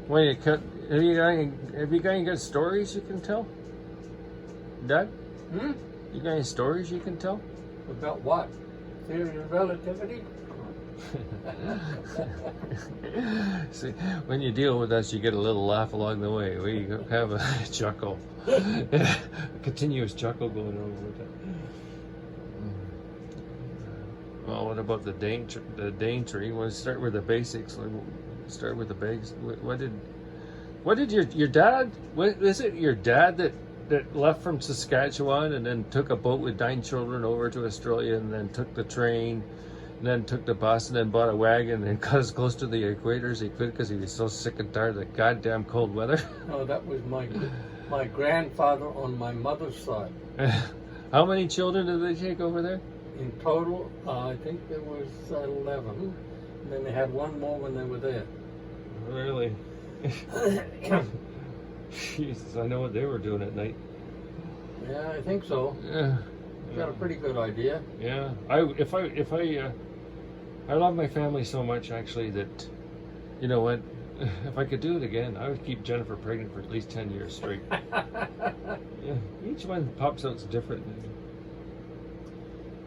When you cut, have you got any good stories you can tell, Dad? You got any stories you can tell? About what? Theory of relativity? See, when you deal with us, you get a little laugh along the way. We have a chuckle, a continuous chuckle going on with it. Well, what about the Daintree? We'll start with the basics. Start with the basics. What did your dad? Is it your dad that left from Saskatchewan and then took a boat with 9 children over to Australia and then took the train? And then took the bus and then bought a wagon and got as close to the equator as he could because he was so sick and tired of the goddamn cold weather. No, that was my grandfather on my mother's side. How many children did they take over there? In total, I think there was 11. And then they had one more when they were there. Really? Jesus, I know what they were doing at night. Yeah, I think so. Yeah. Got a pretty good idea. Yeah. I love my family so much, actually, that, you know what, if I could do it again, I would keep Jennifer pregnant for at least 10 years straight. Yeah, each one pops out different.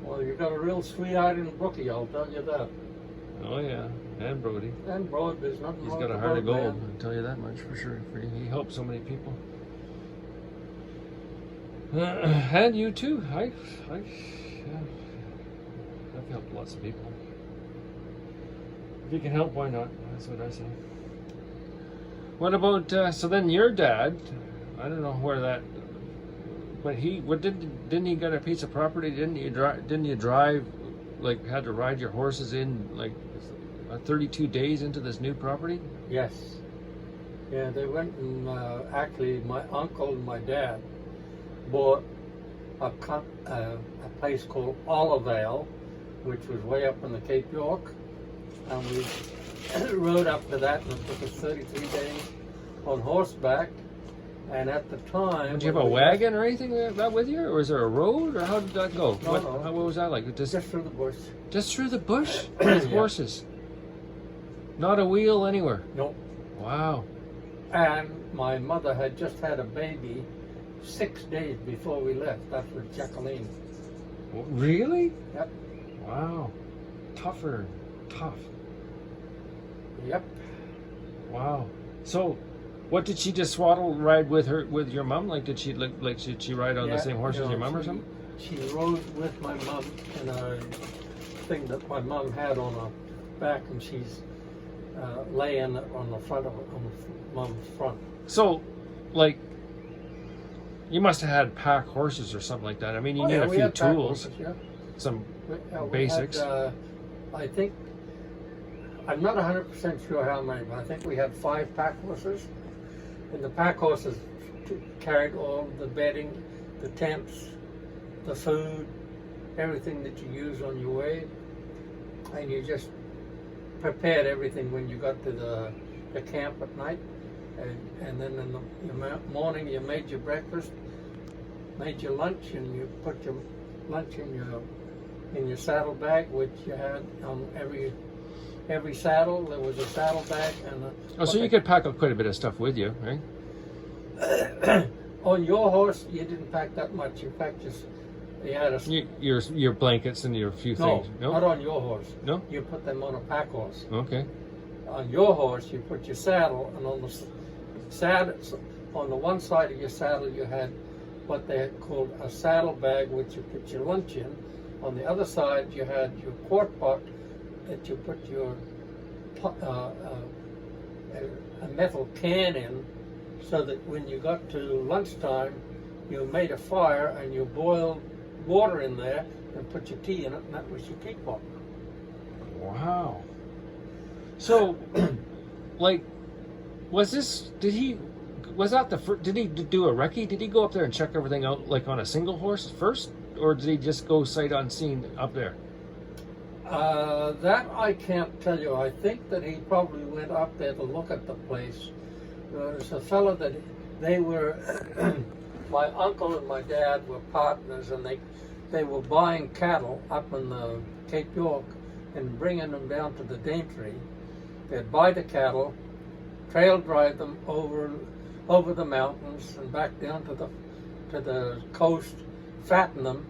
Well, you got a real sweetheart in Brookie, I'll tell you that. Oh, yeah, and Brody. And Broad, there's nothing He's wrong got a with heart of Broad, gold, man. I'll tell you that much for sure. He helped so many people. And you too. I've helped lots of people. If you can help, why not? That's what I say. What about so then your dad? I don't know where that. But didn't he get a piece of property? Didn't you drive? Like had to ride your horses in like 32 days into this new property? Yes. Yeah, they went and actually my uncle and my dad bought a place called Olivale, which was way up in the Cape York, and we rode up to that, and it took us 33 days on horseback. And at the time, did you have a wagon or anything like that with you, or was there a road, or how did that go? No, what was that like? Just through the bush. Just through the bush with horses. Not a wheel anywhere. Nope. Wow. And my mother had just had a baby 6 days before we left. That's with Jacqueline. Really? Yep. Wow. Tough. Yep. Wow. So, what did she just swaddle ride with your mom? Like did she ride on the same horse as your mom or something? She rode with my mom in a thing that my mom had on her back, and she's laying on the front of mom's front. So, like, you must have had pack horses or something like that. I mean, you need a few tools, horses, some basics. Had, I think, I'm not 100% sure how many, but I think we had 5 pack horses. And the pack horses carried all the bedding, the tents, the food, everything that you use on your way. And you just prepared everything when you got to the camp at night. And then in the morning you made your breakfast, made your lunch, and you put your lunch in your saddle bag, which you had on every saddle. There was a saddle bag and so you could pack up quite a bit of stuff with you, right? On your horse, you didn't pack that much. You packed just your blankets and your few things. No, not on your horse. No, you put them on a pack horse. Okay. On your horse, you put your saddle, and on the saddle, on the one side of your saddle, you had what they had called a saddle bag, which you put your lunch in. On the other side, you had your quart pot that you put your a metal can in, so that when you got to lunchtime, you made a fire and you boiled water in there and put your tea in it, and that was your teapot. Wow. So, like, did he do a recce? Did he go up there and check everything out, like on a single horse first? Or did he just go sight unseen up there? That I can't tell you. I think that he probably went up there to look at the place. There's a fellow that they were, my uncle and my dad were partners, and they were buying cattle up in the Cape York and bringing them down to the Daintree. They'd buy the cattle, trail drive them over the mountains and back down to the coast, fatten them,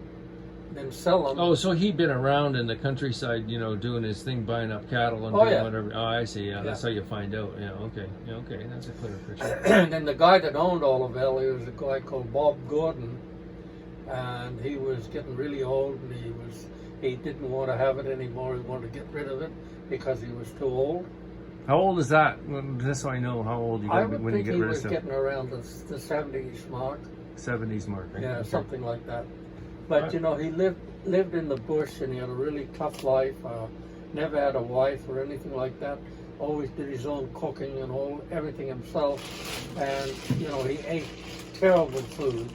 then sell them. Oh, so he'd been around in the countryside, you know, doing his thing, buying up cattle and doing whatever. Oh, I see. Yeah, that's how you find out. Yeah, okay. Yeah, okay. That's a clear picture. And then the guy that owned all of Valley was a guy called Bob Gordon, and he was getting really old, and he didn't want to have it anymore. He wanted to get rid of it because he was too old. How old is that? Just so I know how old you got when you get rid of stuff. I would think he was getting around the 70s mark. 70s mark, right? Yeah, something like that. But you know, he lived in the bush, and he had a really tough life. Never had a wife or anything like that. Always did his own cooking and everything himself. And you know, he ate terrible food.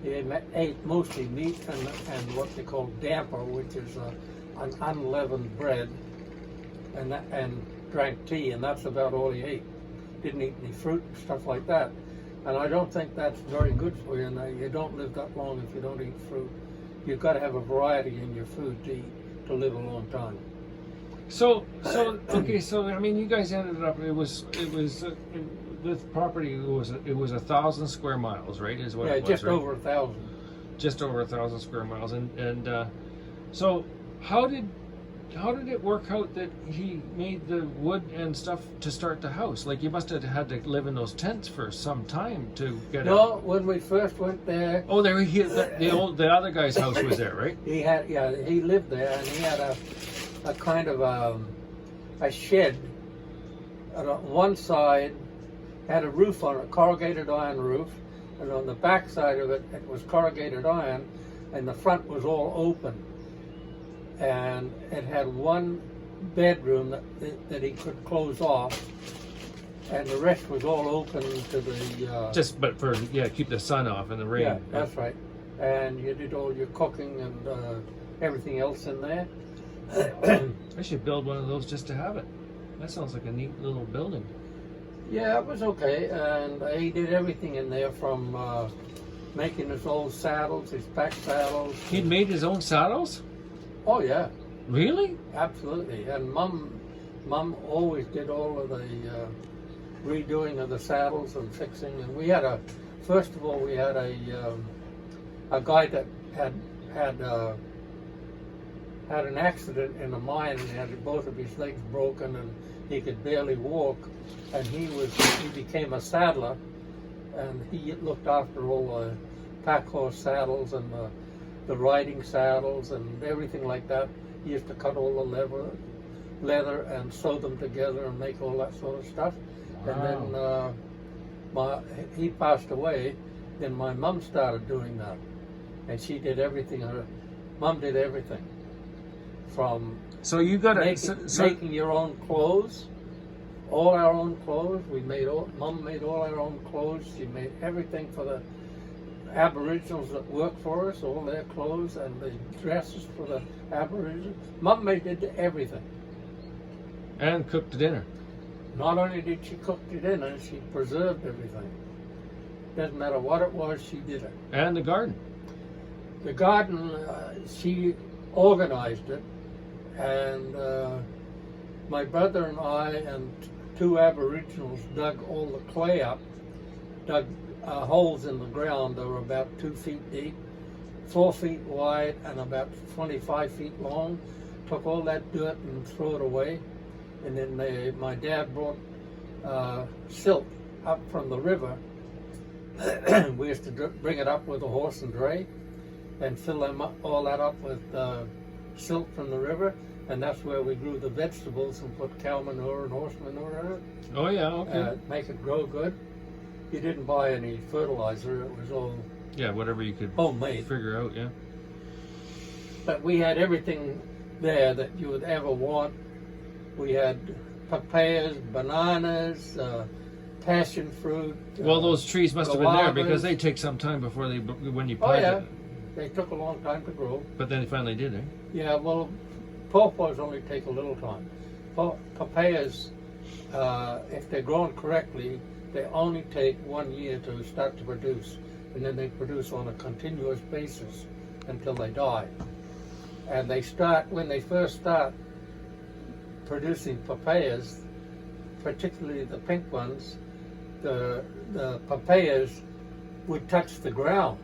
He ate mostly meat and what they call damper, which is an unleavened bread, and drank tea, and that's about all he ate. Didn't eat any fruit and stuff like that. And I don't think that's very good for you. And you don't live that long if you don't eat fruit. You've got to have a variety in your food to eat to live a long time. So okay. So I mean, you guys ended up. This property it was 1,000 square miles, right? Is what it was, just right? over 1,000. Just over 1,000 square miles, and so how did it work out that he made the wood and stuff to start the house? Like, you must have had to live in those tents for some time to get No, when we first went there. Oh, the other guy's house was there, right? He lived there, and he had a kind of a shed. On one side had a roof on it, corrugated iron roof, and on the back side of it, it was corrugated iron, and the front was all open. And it had one bedroom that he could close off, and the rest was all open to the keep the sun off and the rain. Yeah, that's right. And you did all your cooking and everything else in there. I should build one of those just to have it. That sounds like a neat little building. Yeah, it was okay, and he did everything in there from making his own saddles, his pack saddles. He made his own saddles? Oh yeah. Really? Absolutely. And Mom always did all of the redoing of the saddles and fixing. And we had a guy that had an accident in a mine, and he had both of his legs broken, and he could barely walk. And he became a saddler, and he looked after all the pack horse saddles and the riding saddles and everything like that. He used to cut all the leather and sew them together and make all that sort of stuff. Wow. And then he passed away. Then my mom started doing that, and she did everything. Her mom did everything, from making your own clothes, all our own clothes. Mom made all our own clothes. She made everything for the Aboriginals that work for us, all their clothes and the dresses for the Aboriginals. Mom did everything. And cooked the dinner. Not only did she cook the dinner, she preserved everything. Doesn't matter what it was, she did it. And the garden. The garden, she organized it, and my brother and I and two Aboriginals dug all the clay up, dug holes in the ground that were about 2 feet deep, 4 feet wide, and about 25 feet long. Took all that dirt and threw it away. And then my dad brought silt up from the river. We used to bring it up with a horse and dray and fill all that up with silt from the river. And that's where we grew the vegetables and put cow manure and horse manure in it. Oh yeah, okay. Make it grow good. You didn't buy any fertilizer. It was all whatever you could homemade. Figure out, yeah. But we had everything there that you would ever want. We had papayas, bananas, passion fruit. Well, those trees must have been there guavas. because they take some time before when you plant it. They took a long time to grow. But then they finally did, eh? Yeah, well, pawpaws only take a little time. Papayas, if they're grown correctly, they only take 1 year to start to produce, and then they produce on a continuous basis until they die. And when they first start producing papayas, particularly the pink ones, the papayas would touch the ground.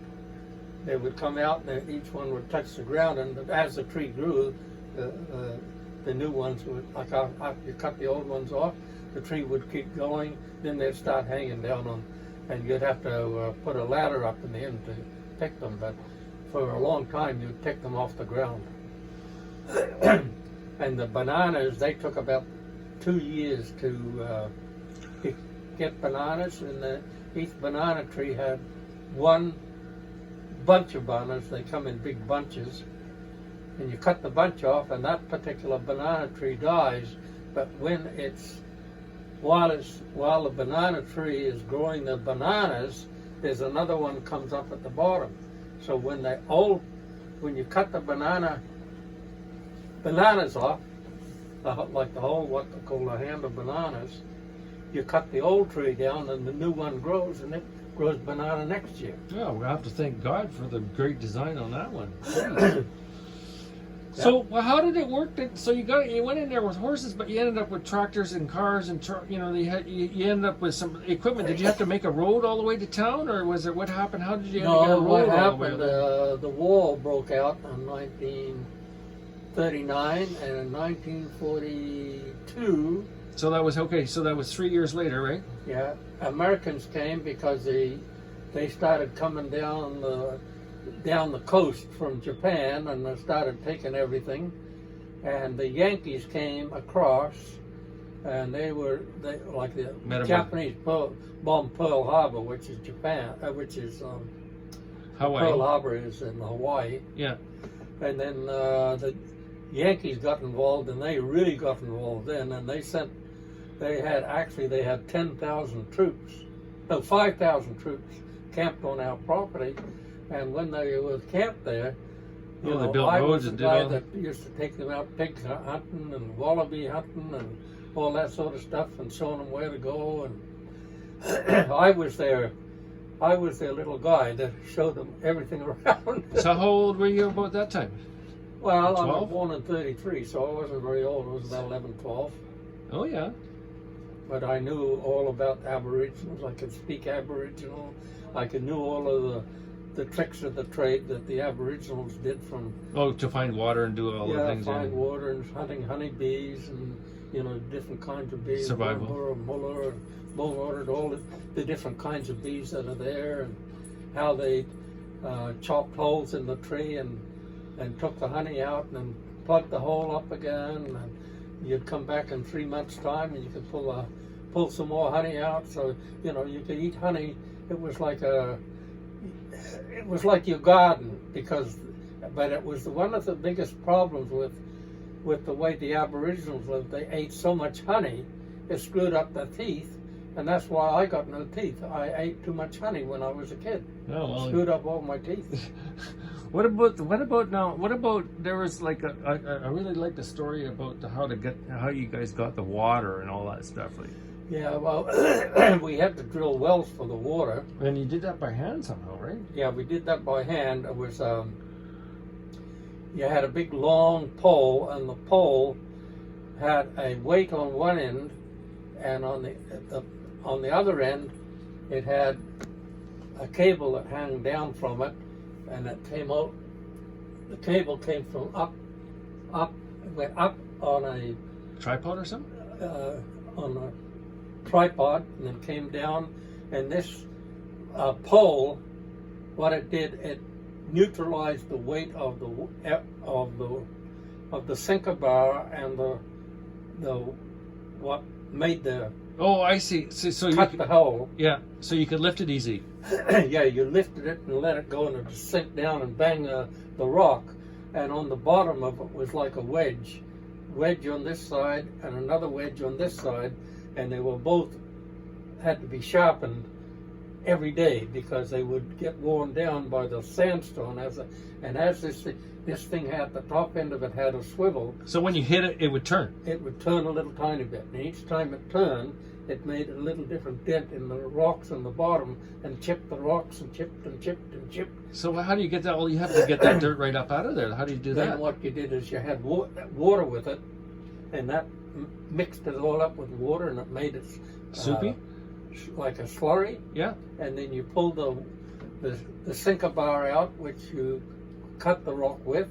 They would come out and each one would touch the ground, and as the tree grew, the new ones would, like after you cut the old ones off, the tree would keep going, then they'd start hanging down on, and you'd have to put a ladder up in the end to pick them, but for a long time you'd pick them off the ground. And the bananas, they took about 2 years to get bananas, and each banana tree had one bunch of bananas. They come in big bunches, and you cut the bunch off, and that particular banana tree dies. But when while the banana tree is growing the bananas, there's another one comes up at the bottom. So when you cut the bananas off, like the whole, what they call a hand of bananas, you cut the old tree down, and the new one grows, and it grows banana next year. Yeah, we have to thank God for the great design on that one. So, well, how did it work? So you went in there with horses, but you ended up with tractors and cars, and you ended up with some equipment. Did you have to make a road all the way to town, or was it what happened? How did you end up getting a road what all the way? happened? The war broke out in 1939, and in 1942. So that was okay. So that was 3 years later, right? Yeah, Americans came because they started coming down the coast from Japan, and they started taking everything. And the Yankees came across, and they like the Japanese bombed Pearl Harbor, which is Japan, which is Hawaii. Pearl Harbor is in Hawaii. Yeah. And then the Yankees got involved, and they really got involved then, and they had 10,000 troops, no, 5,000 troops camped on our property. And when they were camped there, they built roads and did all that used to take them out pig hunting and wallaby hunting and all that sort of stuff, and showing them where to go. And I was their little guy that showed them everything around. So how old were you about that time? Well, 12? I was born in 33, so I wasn't very old. I was about 11, 12. Oh yeah. But I knew all about Aboriginals. I could speak Aboriginal. I knew all of the tricks of the trade that the Aboriginals did from... Oh, to find water and do all the things. Yeah, find water and hunting honeybees and, different kinds of bees. Survival. Muller, bullwater, all the different kinds of bees that are there, and how they chopped holes in the tree and took the honey out and then plugged the hole up again. And you'd come back in 3 months' time and you could pull some more honey out. So, you could eat honey. It was like your garden, but it was one of the biggest problems with the way the Aboriginals lived. They ate so much honey, it screwed up their teeth, and that's why I got no teeth. I ate too much honey when I was a kid. Oh, well, screwed up all my teeth. What about there was like I really like the story about how you guys got the water and all that stuff. Like, yeah, well, we had to drill wells for the water. And you did that by hand somehow, right? Yeah, we did that by hand. It was you had a big long pole, and the pole had a weight on one end, and on the other end, it had a cable that hung down from it, and it came out. The cable came from went up on a tripod or something. On a tripod, and then came down. And this pole, what it did, it neutralized the weight of the sinker bar and the what made the... Oh, I see. So cut the hole. Yeah, so you could lift it easy. Yeah, you lifted it and let it go, and it would sink down and bang the rock. And on the bottom of it was like a wedge on this side and another wedge on this side, and they were both had to be sharpened every day because they would get worn down by the sandstone. As this thing had, the top end of it had a swivel. So when you hit it, it would turn. It would turn a little tiny bit, and each time it turned, it made a little different dent in the rocks on the bottom, and chipped the rocks and chipped and chipped and chipped. So how do you get that? Well, you have to get that dirt right up out of there. How do you do that? Then what you did is you had water with it, and that mixed it all up with water, and it made it Soupy? like a slurry. Yeah. And then you pull the sinker bar out, which you cut the rock with.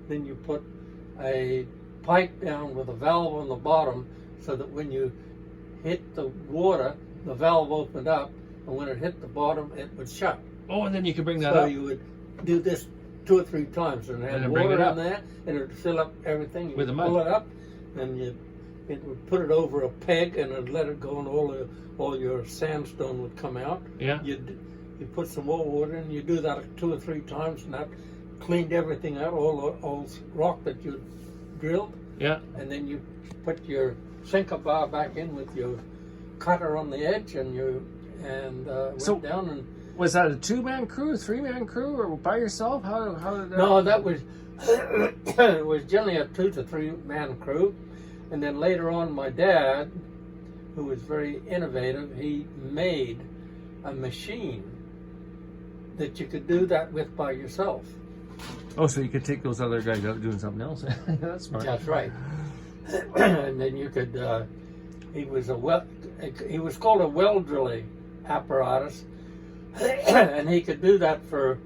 Then you put a pipe down with a valve on the bottom, so that when you hit the water, the valve opened up, and when it hit the bottom, it would shut. Oh, and then you can bring that So up. you would do this 2 or 3 times, and have then bring water it up. in there, and it would fill up everything. You With the would mud. pull it up, and it would put it over a peg, and it'd let it go, and all your sandstone would come out. Yeah. You put some more water in. You do that 2 or 3 times, and that cleaned everything out, all rock that you drilled. Yeah. And then you put your sinker bar back in with your cutter on the edge, and So- went down and. Was that a 2-man crew, 3-man crew, or by yourself? How did that? No, that was it was generally a 2 to 3 man crew, and then later on, my dad, who was very innovative, he made a machine that you could do that with by yourself. Oh, so you could take those other guys out doing something else. That's smart. That's right. And then you could. He was called a well drilling apparatus, and he could do that for.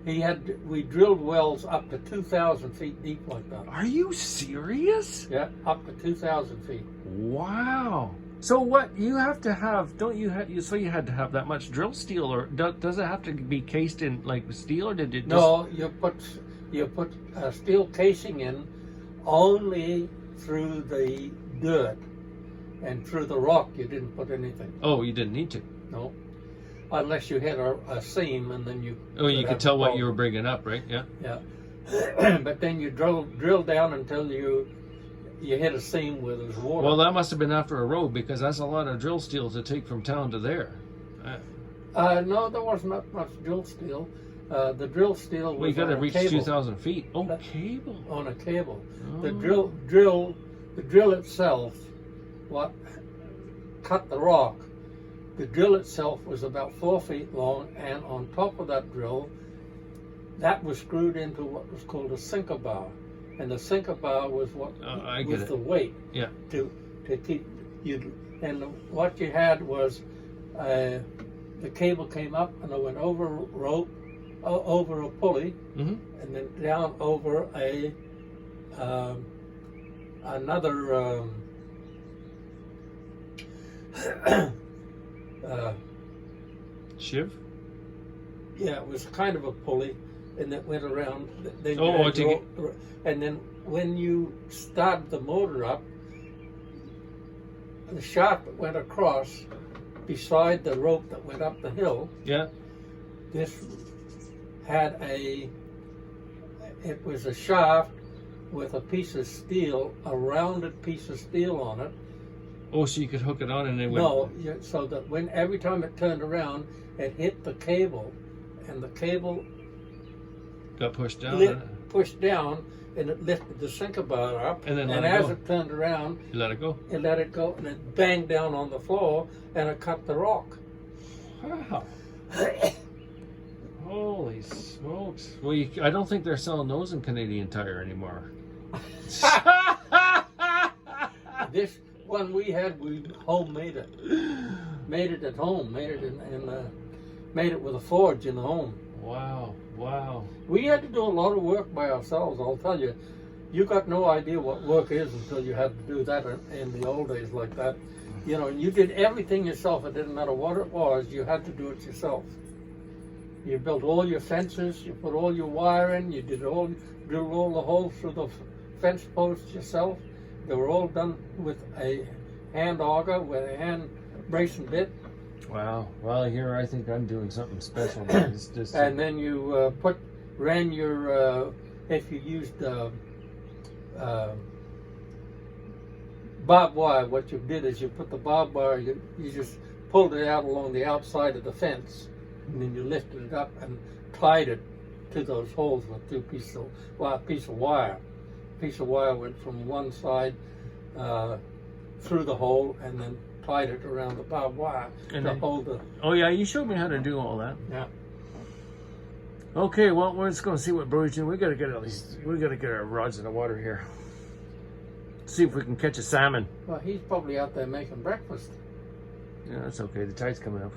We drilled wells up to 2,000 feet deep like that. Are you serious? Yeah, up to 2,000 feet. Wow. So what you have to have? Don't you have? So you had to have that much drill steel, or does it have to be cased in like steel, or did it? No, you put a steel casing in only through the dirt, and through the rock you didn't put anything. Oh, you didn't need to. No, unless you had a seam, and then you. Oh, you could tell what you were bringing up, right? Yeah. Yeah, but then you drill down until you hit a seam where there's water. Well, that must have been after a road, because that's a lot of drill steel to take from town to there. No, there was not much drill steel. The drill steel was Well, you got to on a reach cable. 2,000 feet. Oh, cable. On a cable. Oh. The drill itself, what cut the rock. The drill itself was about 4 feet long, and on top of that drill, that was screwed into what was called a sinker bar, and the sinker bar was what I get was it. the weight. Yeah. To keep you, and what you had was the cable came up, and it went over a rope, over a pulley, Mm-hmm. and then down over another Shiv? yeah, it was kind of a pulley, and it went around. Then Oh, you had to and then when you started the motor up, the shaft that went across beside the rope that went up the hill. Yeah. This had it was a shaft with a piece of steel, a rounded piece of steel on it. Oh, so you could hook it on and it went. No, so that every time it turned around, it hit the cable, and the cable Got pushed down. pushed down, and it lifted the sinker bar up. And then let and it as go. it turned around, You let it go. it let it go, and it banged down on the floor, and it cut the rock. Wow. Holy smokes. Well, I don't think they're selling those in Canadian Tire anymore. This one we had, we homemade it. Made it at home. Made it made it with a forge in the home. Wow. Wow. We had to do a lot of work by ourselves. I'll tell you, you got no idea what work is until you had to do that in the old days like that. You know, and you did everything yourself. It didn't matter what it was. You had to do it yourself. You built all your fences. You put all your wire in. You drilled all the holes through the fence posts yourself. They were all done with a hand auger, with a hand bracing bit. Wow. Well, here I think I'm doing something special. But it's just. And then you ran your, if you used barbed wire, what you did is you put the barbed wire, you just pulled it out along the outside of the fence, and then you lifted it up and tied it to those holes with two pieces of wire. Piece of wire went from one side through the hole, and then tied it around the barbed wire And to then- hold the. Oh yeah, you showed me how to do all that. Yeah. Okay, well we're just going to see what Brody's doing. We got to get our rods in the water here. see if we can catch a salmon. Well, he's probably out there making breakfast. Yeah, that's okay. The tide's coming up.